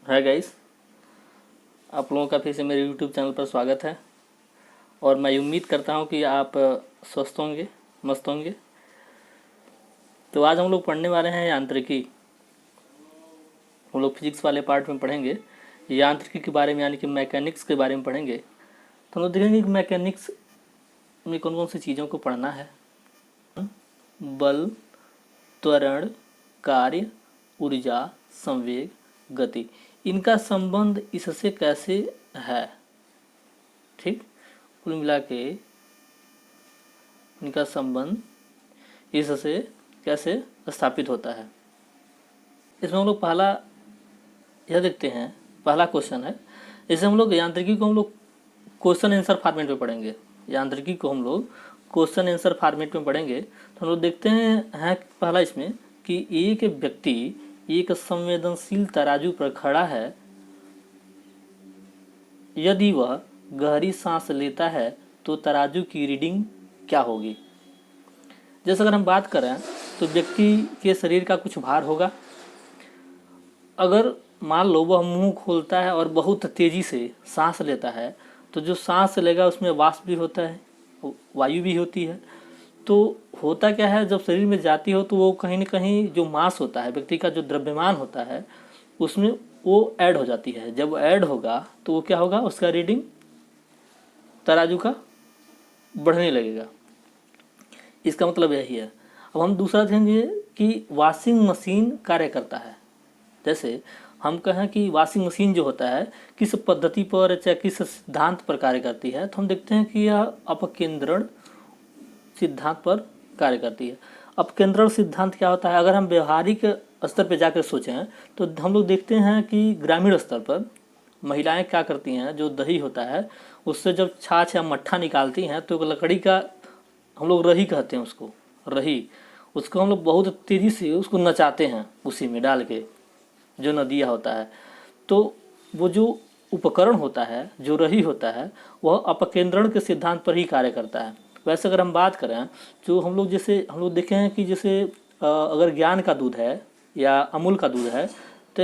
Hi guys, आप लोगों का फिर से मेरे यूट्यूब चैनल पर स्वागत है। और मैं उम्मीद करता हूं कि आप स्वस्थ होंगे, मस्त होंगे। तो आज हम लोग पढ़ने वाले हैं यांत्रिकी। हम लोग फिजिक्स वाले पार्ट में पढ़ेंगे यांत्रिकी के बारे में, यानी कि मैकेनिक्स के बारे में पढ़ेंगे। तो हम लोग देखेंगे कि मैकेनिक्स में कौन कौन सी चीज़ों को पढ़ना है। बल, त्वरण, कार्य, ऊर्जा, संवेग, गति, इनका संबंध इससे कैसे है। ठीक, कुल मिला के इनका संबंध इससे कैसे स्थापित होता है। इसमें हम लोग पहला यह देखते हैं, पहला क्वेश्चन है। इसे हम लोग यांत्रिकी को हम लोग क्वेश्चन आंसर फॉर्मेट में पढ़ेंगे। यांत्रिकी को हम लोग क्वेश्चन आंसर फॉर्मेट में पढ़ेंगे। तो हम लोग देखते हैं पहला इसमें कि एक व्यक्ति एक संवेदनशील तराजू पर खड़ा है। यदि वह गहरी सांस लेता है तो तराजू की रीडिंग क्या होगी। जैसे अगर हम बात करें तो व्यक्ति के शरीर का कुछ भार होगा। अगर मान लो वह मुंह खोलता है और बहुत तेज़ी से सांस लेता है तो जो सांस लेगा उसमें वाष्प भी होता है, वायु भी होती है। तो होता क्या है, जब शरीर में जाती हो तो वो कहीं ना कहीं जो मास होता है, व्यक्ति का जो द्रव्यमान होता है, उसमें वो ऐड हो जाती है। जब ऐड होगा तो वो क्या होगा, उसका रीडिंग तराजू का बढ़ने लगेगा। इसका मतलब यही है। अब हम दूसरा देखेंगे कि वॉशिंग मशीन कार्य करता है। जैसे हम कहें कि वॉशिंग मशीन जो होता है किस पद्धति पर चाहे किस सिद्धांत पर कार्य करती है, तो हम देखते हैं कि यह अपकेंद्रण सिद्धांत पर कार्य करती है। अपकेंद्रण सिद्धांत क्या होता है, अगर हम व्यवहारिक स्तर पर जाकर सोचें तो हम लोग देखते हैं कि ग्रामीण स्तर पर महिलाएं क्या करती हैं, जो दही होता है उससे जब छाछ या मट्ठा निकालती हैं तो लकड़ी का, हम लोग रही कहते हैं उसको, रही, उसको हम लोग बहुत तेज़ी से उसको नचाते हैं उसी में डाल के, जो नदिया होता है। तो वो जो उपकरण होता है, जो रही होता है, वह अपकेंद्रण के सिद्धांत पर ही कार्य करता है। वैसे अगर हम बात करें जो हम लोग जैसे हम लोग देखे हैं कि जैसे अगर ज्ञान का दूध है या अमूल का दूध है तो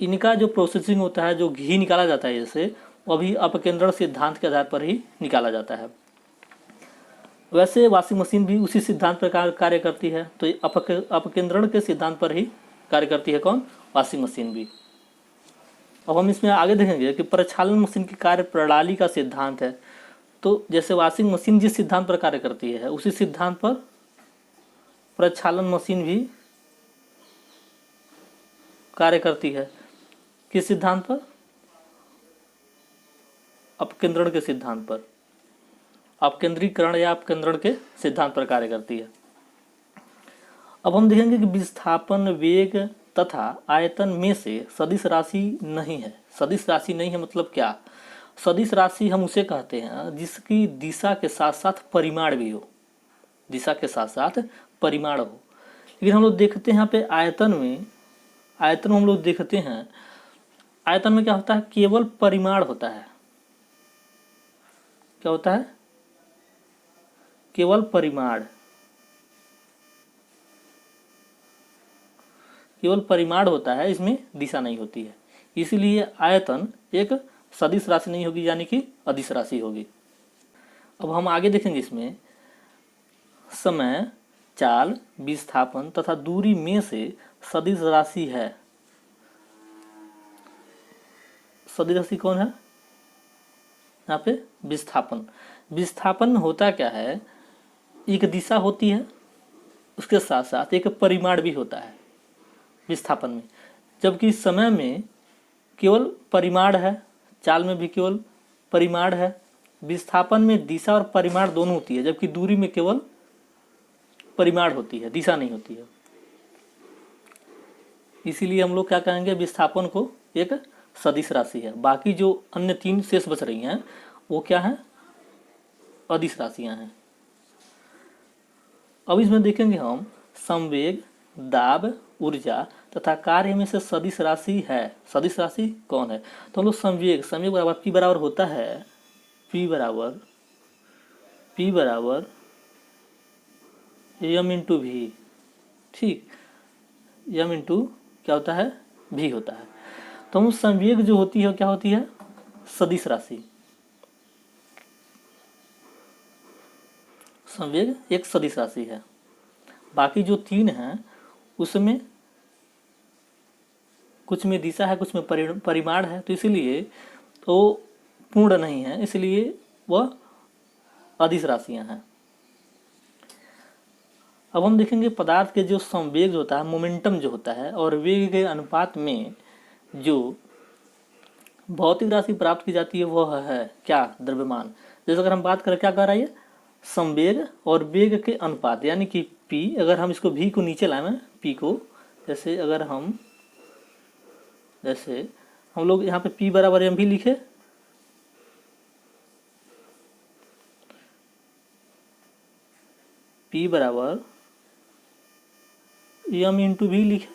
इनका जो प्रोसेसिंग होता है, जो घी निकाला जाता है जैसे, वो भी अपकेंद्रण सिद्धांत के आधार पर ही निकाला जाता है। वैसे वॉशिंग मशीन भी उसी सिद्धांत पर कार्य करती है। तो अपकेंद्रण के सिद्धांत पर ही कार्य करती है कौन, वॉशिंग मशीन भी। अब हम इसमें आगे देखेंगे कि प्रक्षालन मशीन की कार्य प्रणाली का सिद्धांत है। तो जैसे वॉशिंग मशीन जिस सिद्धांत पर कार्य करती है उसी सिद्धांत पर प्रक्षालन मशीन भी कार्य करती है। किस सिद्धांत पर, अपकेंद्रण के सिद्धांत पर, अपकेंद्रीकरण या अपकेंद्रण के सिद्धांत पर कार्य करती है। अब हम देखेंगे कि विस्थापन, वेग तथा आयतन में से सदिश राशि नहीं है। सदिश राशि नहीं है मतलब क्या, सदिश राशि हम उसे कहते हैं जिसकी दिशा के साथ साथ परिमाण भी हो, दिशा के साथ साथ परिमाण हो। लेकिन हम लोग देखते हैं यहाँ पे आयतन में, आयतन में हम लोग देखते हैं, आयतन में क्या होता है, केवल परिमाण होता है। क्या होता है, केवल परिमाण, केवल परिमाण होता है, इसमें दिशा नहीं होती है। इसीलिए आयतन एक सदिश राशि नहीं होगी, यानी कि अदिश राशि होगी। अब हम आगे देखेंगे इसमें समय, चाल, विस्थापन तथा दूरी में से सदिश राशि है। सदिश राशि कौन है यहाँ पे, विस्थापन। विस्थापन में होता क्या है, एक दिशा होती है, उसके साथ साथ एक परिमाण भी होता है विस्थापन में। जबकि समय में केवल परिमाण है, चाल में भी केवल परिमाण है, विस्थापन में दिशा और परिमाण दोनों होती है, जबकि दूरी में केवल परिमाण होती है, दिशा नहीं होती है। इसीलिए हम लोग क्या कहेंगे, विस्थापन को एक सदिश राशि है। बाकी जो अन्य तीन शेष बच रही हैं वो क्या है, अदिश राशियां हैं। अब इसमें देखेंगे हम संवेग, दाब, ऊर्जा तथा कार्य में से सदिश राशि है। सदिश राशि कौन है, तो हम लोग संवेग, संवेग बराबर पी बराबर होता है, पी बराबर एम इंटू वी। ठीक, एम इंटू क्या होता है, भी होता है। तो हम संवेग जो होती है क्या होती है, सदिश राशि। संवेग एक सदिश राशि है। बाकी जो 3 हैं उसमें कुछ में दिशा है, कुछ में परिमाण है, तो इसीलिए तो पूर्ण नहीं है, इसलिए वह अदिश राशियां हैं। अब हम देखेंगे पदार्थ के जो संवेग होता है, मोमेंटम जो होता है, और वेग के अनुपात में जो भौतिक राशि प्राप्त की जाती है वह है क्या, द्रव्यमान। जैसे अगर हम बात करें क्या कह रहा है ये, संवेग और वेग के अनुपात, यानी कि p, अगर हम इसको v को नीचे लाए p को, जैसे अगर हम लोग यहाँ पे p बराबर m भी लिखे, p बराबर m इंटू भी लिखे,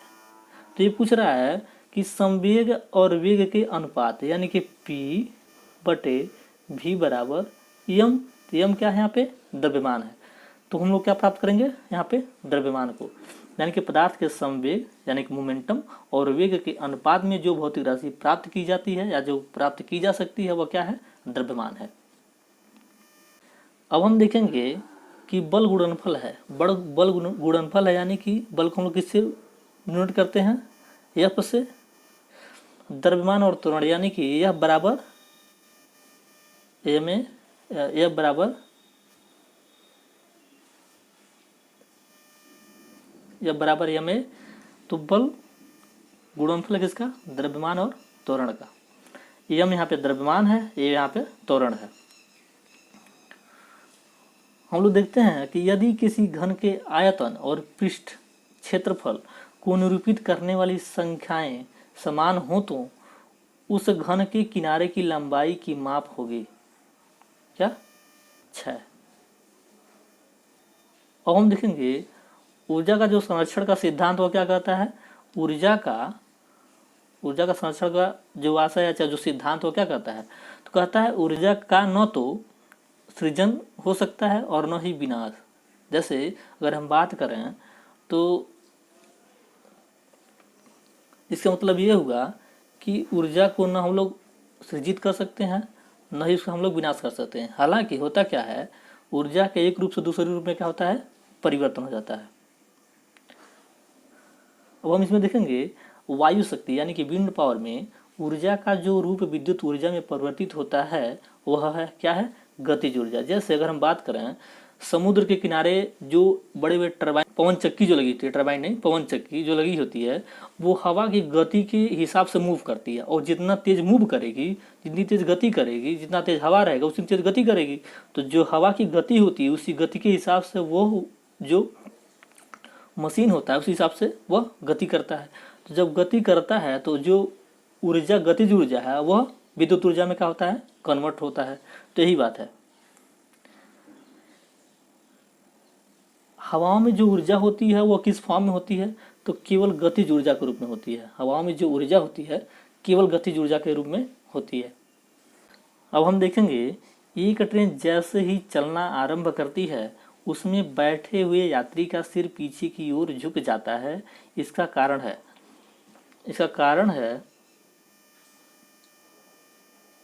तो ये पूछ रहा है कि संवेग और वेग के अनुपात, यानी कि p बटे v बराबर m। तो m क्या है यहाँ पे, द्रव्यमान है। तो हम लोग क्या प्राप्त करेंगे यहाँ पे, द्रव्यमान को, यानी कि पदार्थ के संवेग यानी कि मोमेंटम और वेग के अनुपात में जो भौतिक राशि प्राप्त की जाती है या जो प्राप्त की जा सकती है वह क्या है, द्रव्यमान है। अब हम देखेंगे कि बल गुणनफल है, बल गुणनफल है, यानी कि बल को हम लोग किससे नोट करते हैं, F से, द्रव्यमान और त्वरण, यानी कि यह बराबर m F बराबर m है। तो बल गुणनफल है किसका, द्रव्यमान और त्वरण का। m यहाँ पे द्रव्यमान है, ये यहाँ पे त्वरण है। हम लोग देखते हैं कि यदि किसी घन के आयतन और पृष्ठ क्षेत्रफल को निरूपित करने वाली संख्याएं समान हो तो उस घन के किनारे की लंबाई की माप होगी क्या, 6। अब हम देखेंगे ऊर्जा का जो संरक्षण का सिद्धांत वो क्या कहता है, ऊर्जा का संरक्षण का जो आशय है चाहे जो सिद्धांत वो क्या कहता है, तो कहता है ऊर्जा का न तो सृजन हो सकता है और न ही विनाश। जैसे अगर हम बात करें तो इसका मतलब ये हुआ कि ऊर्जा को न हम लोग सृजित कर सकते हैं, न ही उसका हम लोग विनाश कर सकते हैं। हालांकि होता क्या है, ऊर्जा के एक रूप से दूसरे रूप में क्या होता है, परिवर्तन हो जाता है। अब हम इसमें देखेंगे वायु शक्ति यानी कि विंड पावर में ऊर्जा का जो रूप विद्युत ऊर्जा में परिवर्तित होता है वह है क्या है, गतिज ऊर्जा। जैसे अगर हम बात करें समुद्र के किनारे जो बड़े बड़े टरबाइन, पवन चक्की जो लगी होती है, टरबाइन नहीं पवन चक्की जो लगी होती है, वो हवा की गति के हिसाब से मूव करती है, और जितना तेज मूव करेगी, जितनी तेज गति करेगी, जितना तेज हवा रहेगा उतनी तेज गति करेगी। तो जो हवा की गति होती है उसी गति के हिसाब से वो जो मशीन होता है उसी हिसाब से वह गति करता है। तो जब गति करता है तो जो ऊर्जा गतिज ऊर्जा है वह विद्युत ऊर्जा में क्या होता है, कन्वर्ट होता है। तो यही बात है। हवाओं में जो ऊर्जा होती है वो किस फॉर्म में होती है, तो केवल गतिज ऊर्जा के रूप में होती है। हवाओं में जो ऊर्जा होती है केवल गतिज ऊर्जा के रूप में होती है। अब हम देखेंगे एक ट्रेन जैसे ही चलना आरंभ करती है उसमें बैठे हुए यात्री का सिर पीछे की ओर झुक जाता है। इसका कारण है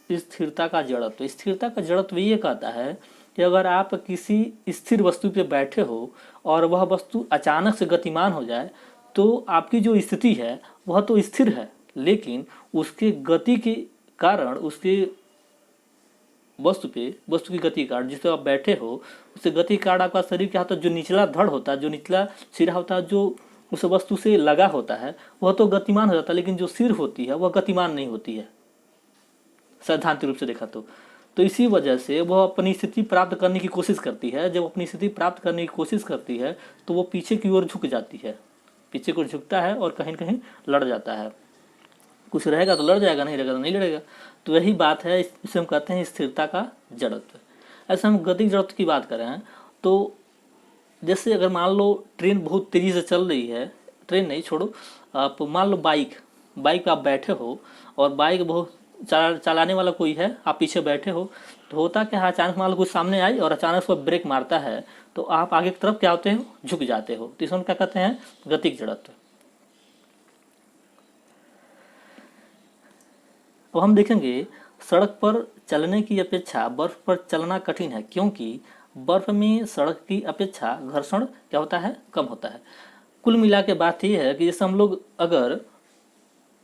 स्थिरता का जड़त्व। स्थिरता का जड़त्व ये कहता है कि अगर आप किसी स्थिर वस्तु पे बैठे हो और वह वस्तु अचानक से गतिमान हो जाए तो आपकी जो स्थिति है वह तो स्थिर है, लेकिन उसके गति के कारण, उसके वस्तु की गति के कारण, जिससे आप बैठे हो उससे गति के कारण आपका शरीर क्या होता है, जो निचला धड़ होता है, जो निचला सिरा होता है, जो उस वस्तु से लगा होता है वह तो गतिमान हो जाता है, लेकिन जो सिर होती है वह गतिमान नहीं होती है सैद्धांतिक रूप से देखा तो इसी वजह से वह अपनी स्थिति प्राप्त करने की कोशिश करती है। जब अपनी स्थिति प्राप्त करने की कोशिश करती है तो वो पीछे की ओर झुक जाती है, पीछे को झुकता है और कहीं कहीं लड़ जाता है। कुछ रहेगा तो लड़ जाएगा, नहीं रहेगा तो नहीं लड़ेगा। तो यही बात है, इसे हम कहते हैं स्थिरता का जड़त्व। ऐसे हम गति जड़त्व की बात करें तो जैसे अगर मान लो ट्रेन बहुत तेज़ी से चल रही है, ट्रेन नहीं छोड़ो, आप मान लो बाइक पे आप बैठे हो और बाइक बहुत चलाने वाला कोई है, आप पीछे बैठे हो, तो होता क्या है, अचानक मान लो कुछ सामने आई और अचानक से ब्रेक मारता है तो आप आगे की तरफ क्या होते हो, झुक जाते हो। तो इसमें क्या कहते हैं, गतिक जड़त्व। अब हम देखेंगे सड़क पर चलने की अपेक्षा बर्फ पर चलना कठिन है, क्योंकि बर्फ में सड़क की अपेक्षा घर्षण क्या होता है, कम होता है। कुल मिला के बात यह है कि जैसे हम लोग अगर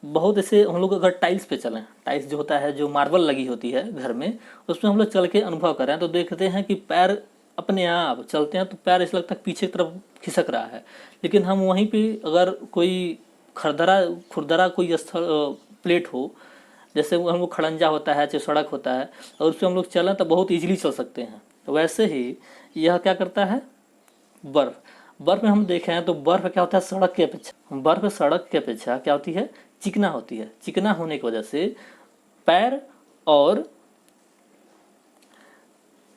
बहुत ऐसे हम लोग अगर टाइल्स पे चलें, टाइल्स जो होता है, जो मार्बल लगी होती है घर में, उसमें हम लोग चल के अनुभव कर रहे हैं तो देखते हैं कि पैर अपने आप चलते हैं तो पैर ऐसा लगता है पीछे की तरफ खिसक रहा है। लेकिन हम वहीं पे अगर कोई खरदरा खुरदरा कोई स्थल प्लेट हो, जैसे वो हम लोग खड़ंजा होता है चाहे सड़क होता है, और उसमें हम लोग चलें तो बहुत ईजिली चल सकते हैं। तो वैसे ही यह क्या करता है, बर्फ। बर्फ में हम देखें हैं तो बर्फ क्या होता है, सड़क की अपेक्षा, बर्फ सड़क की अपेक्षा क्या होती है, चिकना होती है। चिकना होने की वजह से पैर और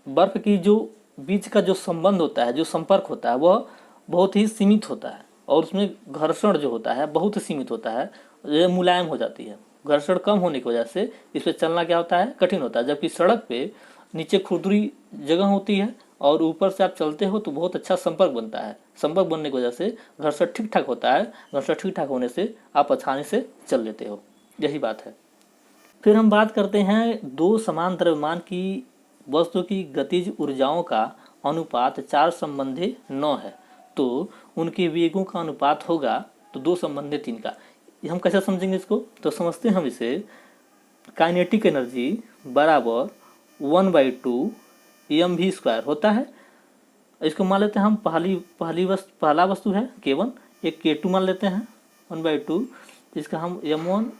बर्फ की जो बीच का जो संबंध होता है, जो संपर्क होता है, वह बहुत ही सीमित होता है और उसमें घर्षण जो होता है बहुत सीमित होता है, ये मुलायम हो जाती है। घर्षण कम होने की वजह से इस पर चलना क्या होता है, कठिन होता है। जबकि सड़क पे नीचे खुरदुरी जगह होती है और ऊपर से आप चलते हो तो बहुत अच्छा संपर्क बनता है। संपर्क बनने की वजह से घर्षण ठीक ठाक होता है। घर्षण ठीक ठाक होने से आप आसानी से चल लेते हो, यही बात है। फिर हम बात करते हैं दो समान द्रव्यमान की वस्तु की गतिज ऊर्जाओं का अनुपात 4 संबंधी 9 है, तो उनके वेगों का अनुपात होगा तो 2 संबंधी 3 का। हम कैसे समझेंगे इसको, तो समझते हैं हम इसे, काइनेटिक एनर्जी बराबर 1/2 mv² होता है। इसको मान लेते हैं हम पहला वस्तु है K1, एक K2 मान लेते हैं 1/2, इसका हम M1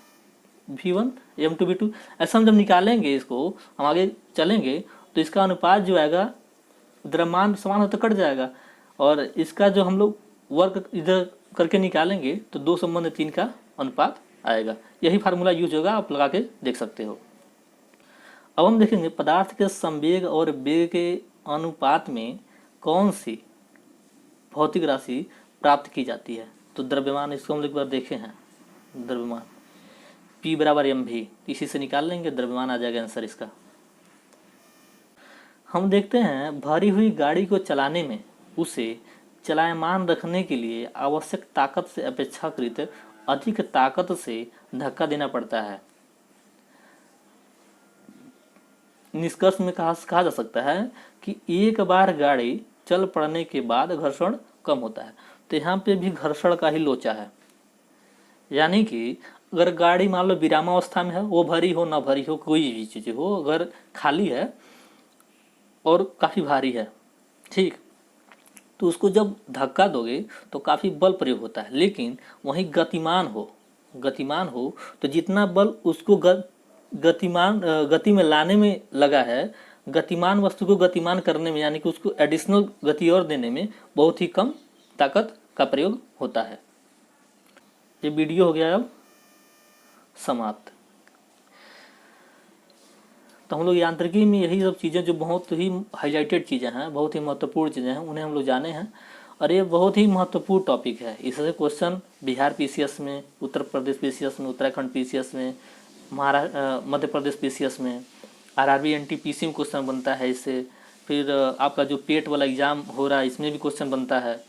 V1 M2 V2, ऐसा हम जब निकालेंगे इसको, हम आगे चलेंगे तो इसका अनुपात जो आएगा, द्रव्यमान समान हो तो कट जाएगा, और इसका जो हम लोग वर्क इधर करके निकालेंगे तो 2 संबंध 3 का अनुपात आएगा। यही फार्मूला यूज होगा, आप लगा के देख सकते हो। अब हम देखेंगे पदार्थ के संवेग और वेग के अनुपात में कौन सी भौतिक राशि प्राप्त की जाती है। तो द्रव्यमान, इसको हम लोग एक बार देखे हैं, द्रव्यमान P बराबर mv, इसी से निकाल लेंगे, द्रव्यमान आ जाएगा आंसर इसका। हम देखते हैं भरी हुई गाड़ी को चलाने में उसे चलायमान रखने के लिए आवश्यक ताकत से अपेक्षाकृत अधिक ताकत से धक्का देना पड़ता है। निष्कर्ष में कहा जा सकता है कि एक बार गाड़ी चल पड़ने के बाद घर्षण कम होता है। तो यहाँ पे भी घर्षण का ही लोचा है, यानी कि अगर गाड़ी मान लो विरामावस्था में है, वो भरी हो ना भरी हो, कोई भी चीज़ हो, अगर खाली है और काफ़ी भारी है, ठीक, तो उसको जब धक्का दोगे तो काफ़ी बल प्रयोग होता है। लेकिन वहीं गतिमान हो तो जितना बल उसको गति में लाने में लगा है, गतिमान वस्तु को गतिमान करने में, यानी कि उसको एडिशनल गति और देने में बहुत ही कम ताकत का प्रयोग होता है। ये वीडियो हो गया अब समाप्त। तो हम लोग यांत्रिकी में यही सब चीज़ें जो बहुत ही हाईलाइटेड चीज़ें हैं, बहुत ही महत्वपूर्ण चीज़ें हैं, उन्हें हम लोग जाने हैं, और ये बहुत ही महत्वपूर्ण टॉपिक है। इससे क्वेश्चन बिहार PCS में, उत्तर प्रदेश PCS में, उत्तराखंड PCS में, मध्य प्रदेश PCS में, RRB NTPC में क्वेश्चन बनता है इससे। फिर आपका जो पेट वाला एग्ज़ाम हो रहा है, इसमें भी क्वेश्चन बनता है।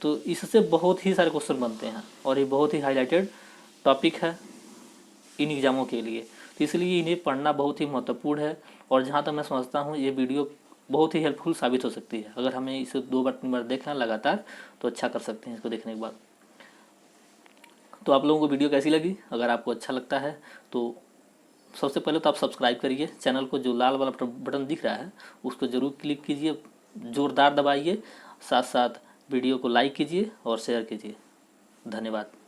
तो इससे बहुत ही सारे क्वेश्चन बनते हैं और ये बहुत ही हाईलाइटेड टॉपिक है इन एग्ज़ामों के लिए। तो इसलिए इन्हें पढ़ना बहुत ही महत्वपूर्ण है, और जहाँ तक मैं समझता हूँ ये वीडियो बहुत ही हेल्पफुल साबित हो सकती है। अगर हमें इसे 2 बार 3 बार देखना लगातार तो अच्छा कर सकते हैं इसको देखने के बाद। तो आप लोगों को वीडियो कैसी लगी, अगर आपको अच्छा लगता है तो सबसे पहले तो आप सब्सक्राइब करिए चैनल को, जो लाल वाला बटन दिख रहा है उसको ज़रूर क्लिक कीजिए, ज़ोरदार दबाइए, साथ साथ वीडियो को लाइक कीजिए और शेयर कीजिए। धन्यवाद।